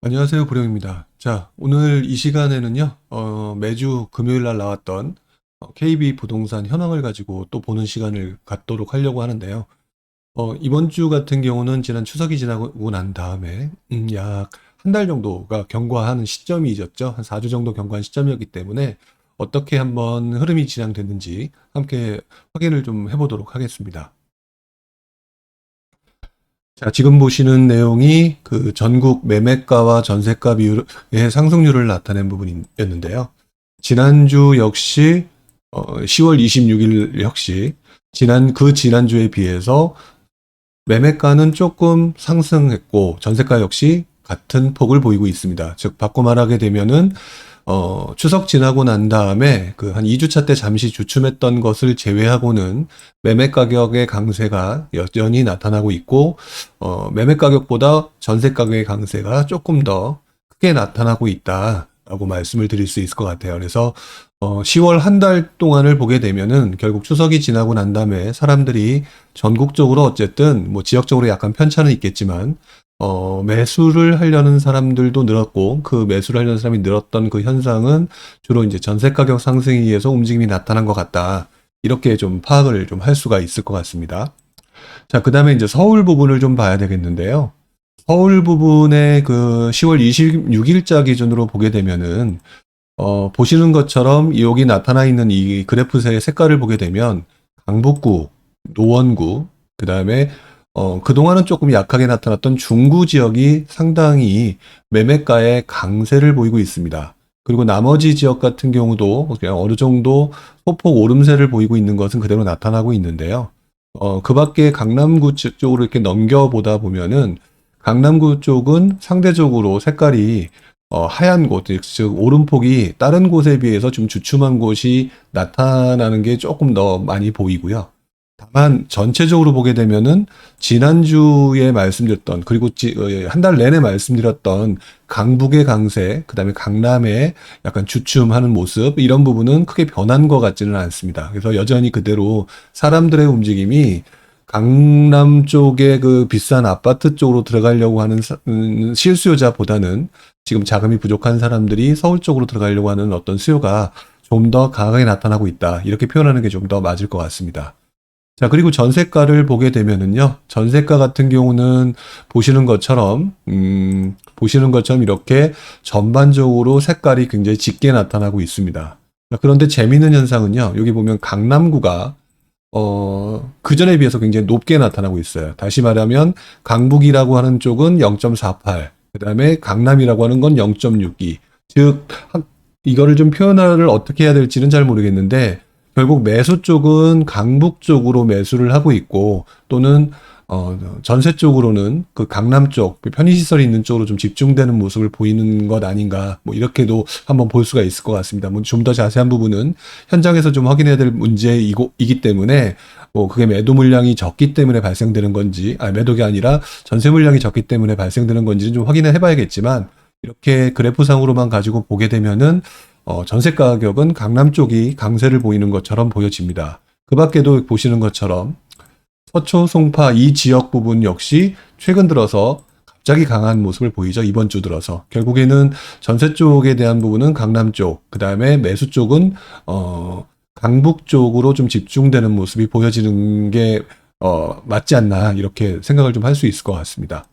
안녕하세요, 보령입니다. 자, 오늘 이 시간에는요, 매주 금요일 날 나왔던 KB 부동산 현황을 가지고 또 보는 시간을 갖도록 하려고 하는데요. 이번 주 같은 경우는 지난 추석이 지나고 난 다음에, 약 한 달 정도가 경과하는 시점이 있었죠. 한 4주 정도 경과한 시점이었기 때문에 어떻게 한번 흐름이 진행됐는지 함께 확인을 좀 해보도록 하겠습니다. 자, 지금 보시는 내용이 그 전국 매매가와 전세가 비율의 상승률을 나타낸 부분이었는데요. 지난주 역시 10월 26일 역시 지난주에 비해서 매매가는 조금 상승했고 전세가 역시 같은 폭을 보이고 있습니다. 즉 바꿔 말하게 되면은 추석 지나고 난 다음에 그 한 2주차 때 잠시 주춤했던 것을 제외하고는 매매 가격의 강세가 여전히 나타나고 있고, 매매 가격보다 전세 가격의 강세가 조금 더 크게 나타나고 있다라고 말씀을 드릴 수 있을 것 같아요. 그래서 10월 한 달 동안을 보게 되면은 결국 추석이 지나고 난 다음에 사람들이 전국적으로 어쨌든 뭐 지역적으로 약간 편차는 있겠지만 매수를 하려는 사람들도 늘었고, 그 매수를 하려는 사람이 늘었던 그 현상은 주로 이제 전세 가격 상승에 의해서 움직임이 나타난 것 같다. 이렇게 좀 파악을 좀 할 수가 있을 것 같습니다. 자, 그 다음에 이제 서울 부분을 좀 봐야 되겠는데요. 서울 부분의 그 10월 26일자 기준으로 보게 되면은, 보시는 것처럼 여기 나타나 있는 이 그래프의 색깔을 보게 되면, 강북구, 노원구, 그 다음에 그동안은 조금 약하게 나타났던 중구 지역이 상당히 매매가의 강세를 보이고 있습니다. 그리고 나머지 지역 같은 경우도 그냥 어느 정도 소폭 오름세를 보이고 있는 것은 그대로 나타나고 있는데요. 그 밖에 강남구 쪽으로 이렇게 넘겨보다 보면은 강남구 쪽은 상대적으로 색깔이 하얀 곳, 즉 오름폭이 다른 곳에 비해서 좀 주춤한 곳이 나타나는 게 조금 더 많이 보이고요. 다만 전체적으로 보게 되면은 지난주에 말씀드렸던, 그리고 한 달 내내 말씀드렸던 강북의 강세, 그다음에 강남의 약간 주춤하는 모습, 이런 부분은 크게 변한 것 같지는 않습니다. 그래서 여전히 그대로 사람들의 움직임이 강남 쪽에 그 비싼 아파트 쪽으로 들어가려고 하는 실수요자보다는 지금 자금이 부족한 사람들이 서울 쪽으로 들어가려고 하는 어떤 수요가 좀 더 강하게 나타나고 있다. 이렇게 표현하는 게 좀 더 맞을 것 같습니다. 자, 그리고 전세가를 보게 되면은요, 전세가 같은 경우는 보시는 것처럼 이렇게 전반적으로 색깔이 굉장히 짙게 나타나고 있습니다. 자, 그런데 재미있는 현상은요, 여기 보면 강남구가, 그전에 비해서 굉장히 높게 나타나고 있어요. 다시 말하면, 강북이라고 하는 쪽은 0.48, 그 다음에 강남이라고 하는 건 0.62. 즉, 이거를 좀 표현을 어떻게 해야 될지는 잘 모르겠는데, 결국 매수 쪽은 강북 쪽으로 매수를 하고 있고, 또는 전세 쪽으로는 그 강남 쪽, 그 편의시설이 있는 쪽으로 좀 집중되는 모습을 보이는 것 아닌가, 뭐 이렇게도 한번 볼 수가 있을 것 같습니다. 뭐 좀 더 자세한 부분은 현장에서 좀 확인해야 될 문제이기 때문에, 뭐 그게 매도 물량이 적기 때문에 발생되는 건지, 매도가 아니라 전세 물량이 적기 때문에 발생되는 건지는 좀 확인을 해봐야겠지만, 이렇게 그래프상으로만 가지고 보게 되면은 전세 가격은 강남 쪽이 강세를 보이는 것처럼 보여집니다. 그 밖에도 보시는 것처럼 서초, 송파 이 지역 부분 역시 최근 들어서 갑자기 강한 모습을 보이죠. 이번 주 들어서. 결국에는 전세 쪽에 대한 부분은 강남 쪽, 그 다음에 매수 쪽은 강북 쪽으로 좀 집중되는 모습이 보여지는 게 맞지 않나, 이렇게 생각을 좀 할 수 있을 것 같습니다.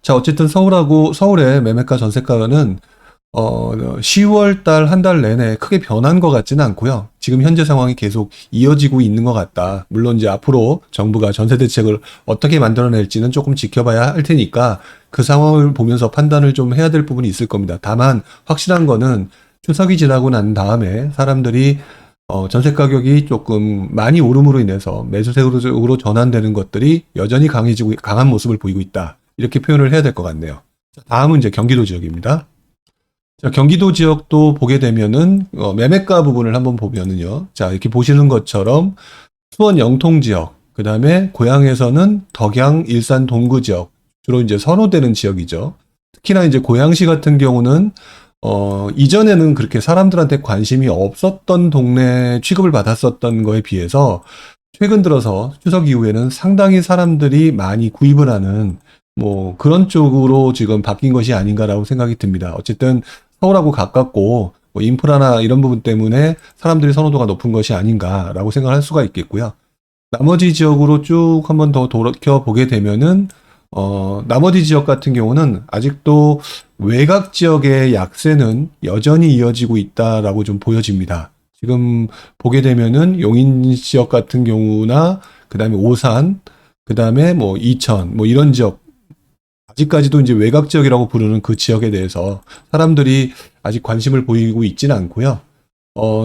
자, 어쨌든 서울의 매매가 전세가는 10월 달 한 달 내내 크게 변한 것 같지는 않고요. 지금 현재 상황이 계속 이어지고 있는 것 같다. 물론 이제 앞으로 정부가 전세 대책을 어떻게 만들어낼지는 조금 지켜봐야 할 테니까 그 상황을 보면서 판단을 좀 해야 될 부분이 있을 겁니다. 다만 확실한 거는 추석이 지나고 난 다음에 사람들이 전세 가격이 조금 많이 오름으로 인해서 매수세로 전환되는 것들이 여전히 강한 모습을 보이고 있다. 이렇게 표현을 해야 될 것 같네요. 다음은 이제 경기도 지역입니다. 자, 경기도 지역도 보게 되면은 매매가 부분을 한번 보면은요. 자, 이렇게 보시는 것처럼 수원 영통 지역, 그다음에 고향에서는 덕양, 일산, 동구 지역, 주로 이제 선호되는 지역이죠. 특히나 이제 고양시 같은 경우는 이전에는 그렇게 사람들한테 관심이 없었던 동네 취급을 받았었던 거에 비해서 최근 들어서 추석 이후에는 상당히 사람들이 많이 구입을 하는 뭐 그런 쪽으로 지금 바뀐 것이 아닌가라고 생각이 듭니다. 어쨌든 서울하고 가깝고 뭐 인프라나 이런 부분 때문에 사람들이 선호도가 높은 것이 아닌가라고 생각할 수가 있겠고요. 나머지 지역으로 쭉 한번 더 돌이켜 보게 되면은 나머지 지역 같은 경우는 아직도 외곽 지역의 약세는 여전히 이어지고 있다라고 좀 보여집니다. 지금 보게 되면은 용인 지역 같은 경우나 그다음에 오산, 그다음에 뭐 이천, 뭐 이런 지역 아직까지도 이제 외곽 지역이라고 부르는 그 지역에 대해서 사람들이 아직 관심을 보이고 있지는 않고요.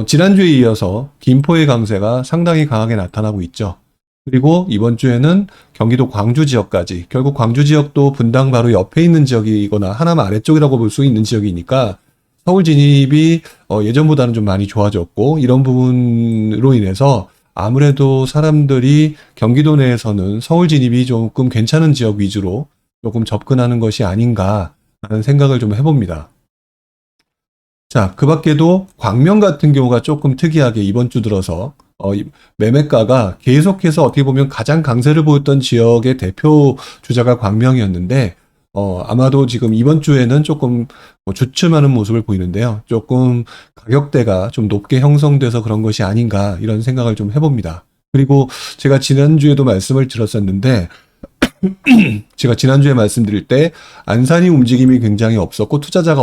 지난주에 이어서 김포의 강세가 상당히 강하게 나타나고 있죠. 그리고 이번 주에는 경기도 광주 지역까지, 결국 광주 지역도 분당 바로 옆에 있는 지역이거나 하나만 아래쪽이라고 볼 수 있는 지역이니까 서울 진입이 예전보다는 좀 많이 좋아졌고, 이런 부분으로 인해서 아무래도 사람들이 경기도 내에서는 서울 진입이 조금 괜찮은 지역 위주로 조금 접근하는 것이 아닌가라는 생각을 좀 해봅니다. 자, 그 밖에도 광명 같은 경우가 조금 특이하게 이번 주 들어서 매매가가 계속해서 어떻게 보면 가장 강세를 보였던 지역의 대표 주자가 광명이었는데 아마도 지금 이번 주에는 조금 주춤하는 모습을 보이는데요. 조금 가격대가 좀 높게 형성돼서 그런 것이 아닌가 이런 생각을 좀 해봅니다. 그리고 제가 지난주에도 말씀을 드렸었는데 제가 지난주에 말씀드릴 때 안산이 움직임이 굉장히 없었고 투자자가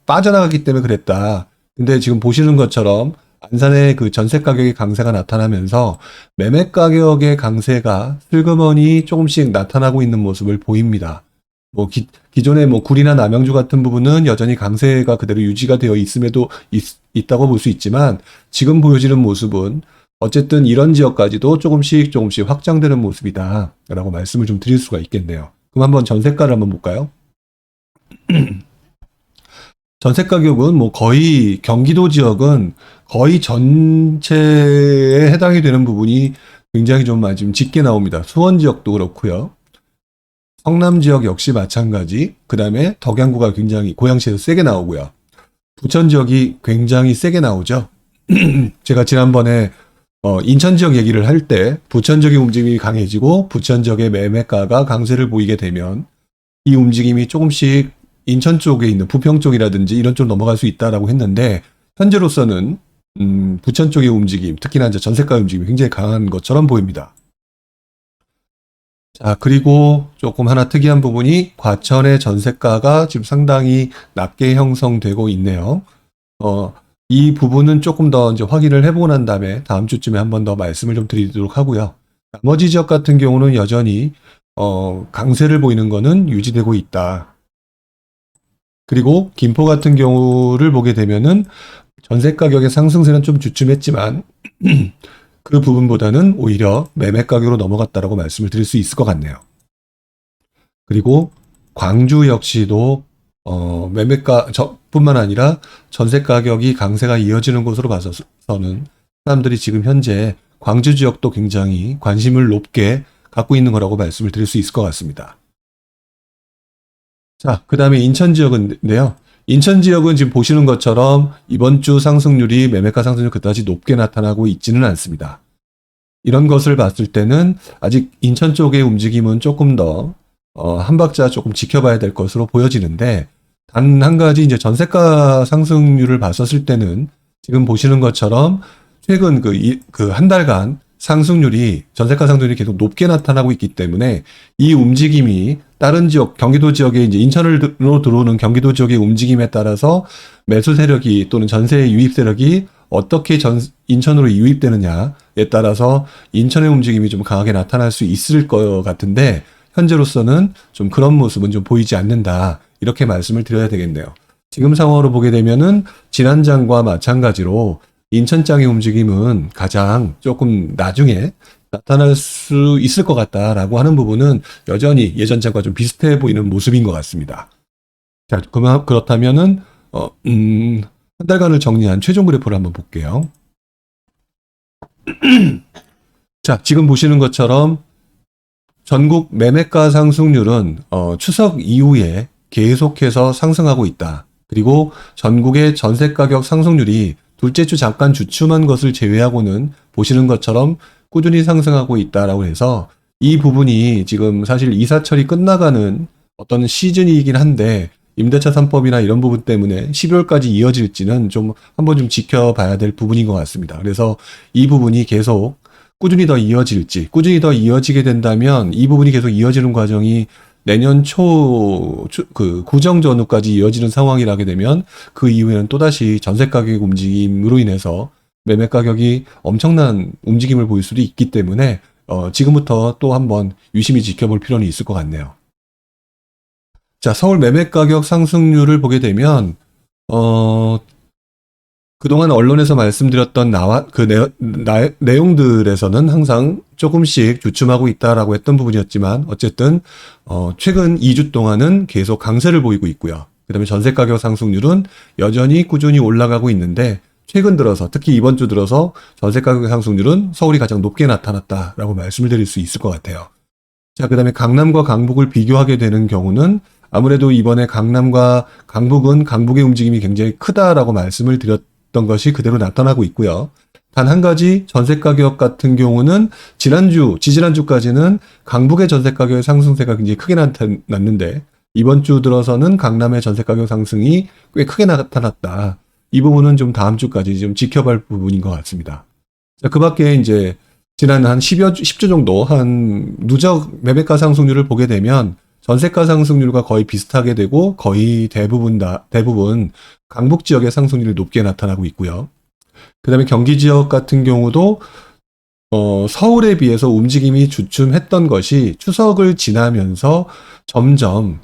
빠져나갔기 때문에 그랬다. 근데 지금 보시는 것처럼 안산의 그 전세 가격의 강세가 나타나면서 매매 가격의 강세가 슬그머니 조금씩 나타나고 있는 모습을 보입니다. 뭐 기존의 뭐 구리나 남양주 같은 부분은 여전히 강세가 그대로 유지가 되어 있음에도 있다고 볼 수 있지만 지금 보여지는 모습은 어쨌든 이런 지역까지도 조금씩 확장되는 모습이다 라고 말씀을 좀 드릴 수가 있겠네요. 그럼 한번 전세가를 한번 볼까요? 전세 가격은 뭐 거의 경기도 지역은 거의 전체에 해당이 되는 부분이 굉장히 좀 지금 짙게 나옵니다. 수원 지역도 그렇고요. 성남 지역 역시 마찬가지. 그 다음에 덕양구가 굉장히 고양시에서 세게 나오고요. 부천 지역이 굉장히 세게 나오죠. 제가 지난번에 인천 지역 얘기를 할 때 부천 지역의 움직임이 강해지고 부천 지역의 매매가가 강세를 보이게 되면 이 움직임이 조금씩 인천 쪽에 있는 부평 쪽이라든지 이런 쪽으로 넘어갈 수 있다라고 했는데 현재로서는 부천 쪽의 움직임, 특히나 이제 전세가 움직임이 굉장히 강한 것처럼 보입니다. 자, 그리고 조금 하나 특이한 부분이 과천의 전세가가 지금 상당히 낮게 형성되고 있네요. 이 부분은 조금 더 이제 확인을 해보고 난 다음에 다음 주쯤에 한 번 더 말씀을 좀 드리도록 하고요. 나머지 지역 같은 경우는 여전히 강세를 보이는 거는 유지되고 있다. 그리고 김포 같은 경우를 보게 되면은 전세 가격의 상승세는 좀 주춤했지만 그 부분보다는 오히려 매매 가격으로 넘어갔다라고 말씀을 드릴 수 있을 것 같네요. 그리고 광주 역시도 뿐만 아니라 전세 가격이 강세가 이어지는 곳으로 봐서는 사람들이 지금 현재 광주 지역도 굉장히 관심을 높게 갖고 있는 거라고 말씀을 드릴 수 있을 것 같습니다. 자, 그 다음에 인천 지역인데요. 인천 지역은 지금 보시는 것처럼 이번 주 상승률이 매매가 상승률 그다지 높게 나타나고 있지는 않습니다. 이런 것을 봤을 때는 아직 인천 쪽의 움직임은 조금 더 한 박자 조금 지켜봐야 될 것으로 보여지는데 단 한 가지 이제 전세가 상승률을 봤었을 때는 지금 보시는 것처럼 최근 그 한 달간 상승률이 전세가 상승률이 계속 높게 나타나고 있기 때문에 이 움직임이 다른 지역 경기도 지역에 이제 인천으로 들어오는 경기도 지역의 움직임에 따라서 매수 세력이 또는 전세 유입 세력이 어떻게 인천으로 유입되느냐에 따라서 인천의 움직임이 좀 강하게 나타날 수 있을 것 같은데 현재로서는 좀 그런 모습은 좀 보이지 않는다. 이렇게 말씀을 드려야 되겠네요. 지금 상황으로 보게 되면은 지난장과 마찬가지로 인천장의 움직임은 가장 조금 나중에 나타날 수 있을 것 같다라고 하는 부분은 여전히 예전장과 좀 비슷해 보이는 모습인 것 같습니다. 자, 그렇다면은 한 달간을 정리한 최종 그래프를 한번 볼게요. 자, 지금 보시는 것처럼 전국 매매가 상승률은 추석 이후에 계속해서 상승하고 있다. 그리고 전국의 전세 가격 상승률이 둘째 주 잠깐 주춤한 것을 제외하고는 보시는 것처럼 꾸준히 상승하고 있다라고 해서 이 부분이 지금 사실 이사철이 끝나가는 어떤 시즌이긴 한데 임대차 3법이나 이런 부분 때문에 12월까지 이어질지는 좀 한번 좀 지켜봐야 될 부분인 것 같습니다. 그래서 이 부분이 계속 꾸준히 더 이어질지, 꾸준히 더 이어지게 된다면 이 부분이 계속 이어지는 과정이 내년 그 구정 전후까지 이어지는 상황이라게 되면 그 이후에는 또다시 전세 가격 움직임으로 인해서 매매 가격이 엄청난 움직임을 보일 수도 있기 때문에 지금부터 또 한번 유심히 지켜볼 필요는 있을 것 같네요. 자, 서울 매매 가격 상승률을 보게 되면 그동안 언론에서 말씀드렸던 내용들에서는 항상 조금씩 주춤하고 있다라고 했던 부분이었지만 어쨌든 최근 2주 동안은 계속 강세를 보이고 있고요. 그다음에 전세 가격 상승률은 여전히 꾸준히 올라가고 있는데 최근 들어서 특히 이번 주 들어서 전세 가격 상승률은 서울이 가장 높게 나타났다라고 말씀을 드릴 수 있을 것 같아요. 자, 그다음에 강남과 강북을 비교하게 되는 경우는 아무래도 이번에 강남과 강북은 강북의 움직임이 굉장히 크다라고 말씀을 드렸던 것이 그대로 나타나고 있고요. 단 한 가지 전세 가격 같은 경우는 지지난주까지는 강북의 전세 가격의 상승세가 굉장히 크게 나타났는데 이번 주 들어서는 강남의 전세 가격 상승이 꽤 크게 나타났다. 이 부분은 좀 다음 주까지 좀 지켜볼 부분인 것 같습니다. 자, 그 밖에 이제 지난 한 10주 정도 한 누적 매매가 상승률을 보게 되면 전세가 상승률과 거의 비슷하게 되고 거의 대부분 강북 지역의 상승률이 높게 나타나고 있고요. 그 다음에 경기 지역 같은 경우도 서울에 비해서 움직임이 주춤했던 것이 추석을 지나면서 점점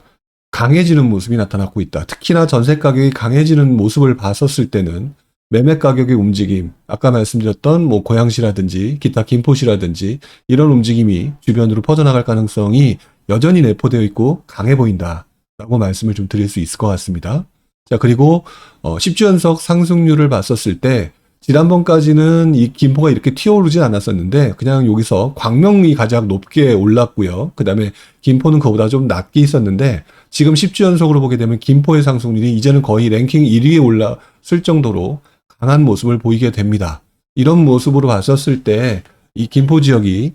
강해지는 모습이 나타나고 있다. 특히나 전세 가격이 강해지는 모습을 봤었을 때는 매매 가격의 움직임, 아까 말씀드렸던 뭐 고양시라든지 기타 김포시라든지 이런 움직임이 주변으로 퍼져나갈 가능성이 여전히 내포되어 있고 강해 보인다라고 말씀을 좀 드릴 수 있을 것 같습니다. 자, 그리고 10주 연속 상승률을 봤었을 때 지난번까지는 이 김포가 이렇게 튀어오르지 않았었는데 그냥 여기서 광명이 가장 높게 올랐고요. 그 다음에 김포는 그보다 좀 낮게 있었는데 지금 10주 연속으로 보게 되면 김포의 상승률이 이제는 거의 랭킹 1위에 올랐을 정도로 강한 모습을 보이게 됩니다. 이런 모습으로 봤었을 때 이 김포 지역이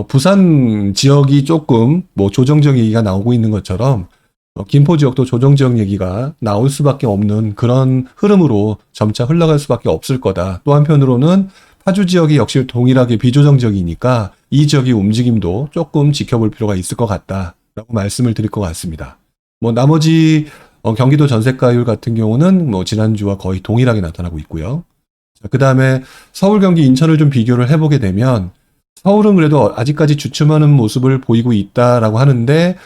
부산 지역이 조금 뭐 조정적 얘기가 나오고 있는 것처럼 김포 지역도 조정적 얘기가 나올 수밖에 없는 그런 흐름으로 점차 흘러갈 수밖에 없을 거다. 또 한편으로는 파주 지역이 역시 동일하게 비조정적이니까 이 지역의 움직임도 조금 지켜볼 필요가 있을 것 같다라고 말씀을 드릴 것 같습니다. 뭐 나머지 경기도 전세가율 같은 경우는 뭐 지난주와 거의 동일하게 나타나고 있고요. 그 다음에 서울, 경기, 인천을 좀 비교를 해보게 되면 서울은 그래도 아직까지 주춤하는 모습을 보이고 있다라고 하는데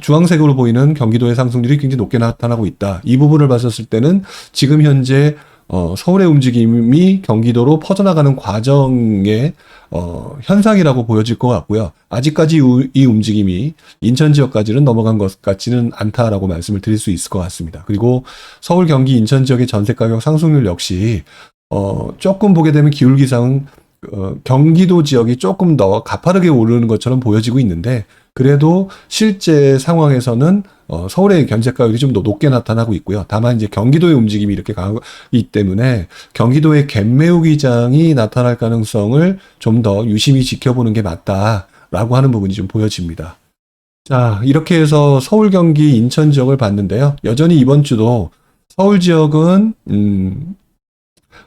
주황색으로 보이는 경기도의 상승률이 굉장히 높게 나타나고 있다. 이 부분을 봤었을 때는 지금 현재 서울의 움직임이 경기도로 퍼져나가는 과정의 현상이라고 보여질 것 같고요. 아직까지 이 움직임이 인천 지역까지는 넘어간 것 같지는 않다라고 말씀을 드릴 수 있을 것 같습니다. 그리고 서울, 경기, 인천 지역의 전세 가격 상승률 역시 조금 보게 되면 기울기상은 경기도 지역이 조금 더 가파르게 오르는 것처럼 보여지고 있는데 그래도 실제 상황에서는 서울의 전세가율이 좀 더 높게 나타나고 있고요. 다만 이제 경기도의 움직임이 이렇게 강하기 때문에 경기도의 갭매우 기장이 나타날 가능성을 좀 더 유심히 지켜보는 게 맞다라고 하는 부분이 좀 보여집니다. 자, 이렇게 해서 서울, 경기, 인천 지역을 봤는데요. 여전히 이번 주도 서울 지역은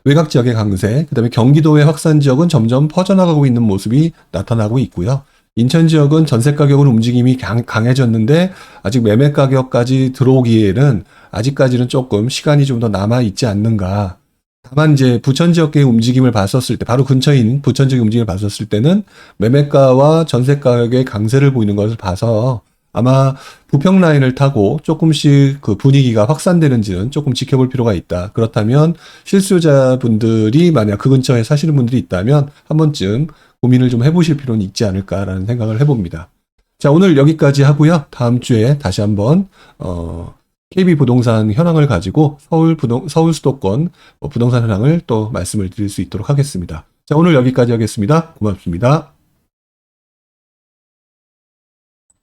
외곽 지역의 강세, 그 다음에 경기도의 확산 지역은 점점 퍼져나가고 있는 모습이 나타나고 있고요. 인천 지역은 전세 가격은 움직임이 강해졌는데 아직 매매 가격까지 들어오기에는 아직까지는 조금 시간이 좀 더 남아 있지 않는가. 다만 이제 부천 지역의 움직임을 봤었을 때, 바로 근처인 부천 지역의 움직임을 봤었을 때는 매매가와 전세 가격의 강세를 보이는 것을 봐서 아마 부평 라인을 타고 조금씩 그 분위기가 확산되는지는 조금 지켜볼 필요가 있다. 그렇다면 실수요자분들이 만약 그 근처에 사시는 분들이 있다면 한 번쯤 고민을 좀 해보실 필요는 있지 않을까라는 생각을 해봅니다. 자, 오늘 여기까지 하고요. 다음 주에 다시 한번 KB 부동산 현황을 가지고 서울 수도권 부동산 현황을 또 말씀을 드릴 수 있도록 하겠습니다. 자, 오늘 여기까지 하겠습니다. 고맙습니다.